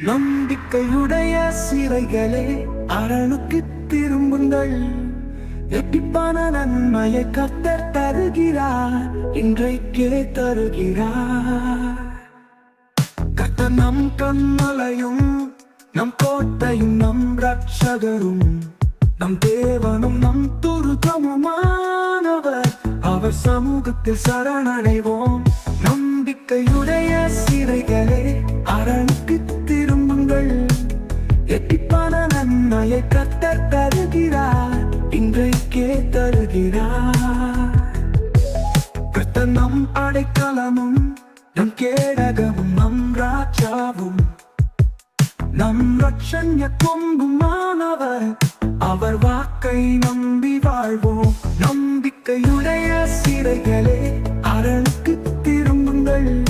நம்பிக்கையுடைய சிறைகளே அரணுக்கு திரும்புங்கள். எட்டிப்பான நன்மையை கர்த்தர் தருகிறார், இன்றைக்கே தருகிறார். கர்த்தர் நம் கண்மலையும் நம் கோட்டையும் நம் ரட்சகரும் நம் தேவனும் நம் துருகமுமானவர். அவர் சமூகத்தில் சரணடைவோம். நம்பிக்கையுடைய சிறைகளே அரணுக்கு திரும்புங்கள். எட்டிப்பான நன்மையை கர்த்தர் தருகிறார், இன்றைக்கே தருகிறார். கர்த்தர் நம் அடைக்கலமும் நம் கேடகமும் நம் ராஜாவும் நம் ரட்சண்ய கொம்புமானவர். அவர் வாக்கை நம்பி வாழ்வோம். நம்பிக்கையுடைய சிறைகளே அரணுக்கு திரும்புங்கள்.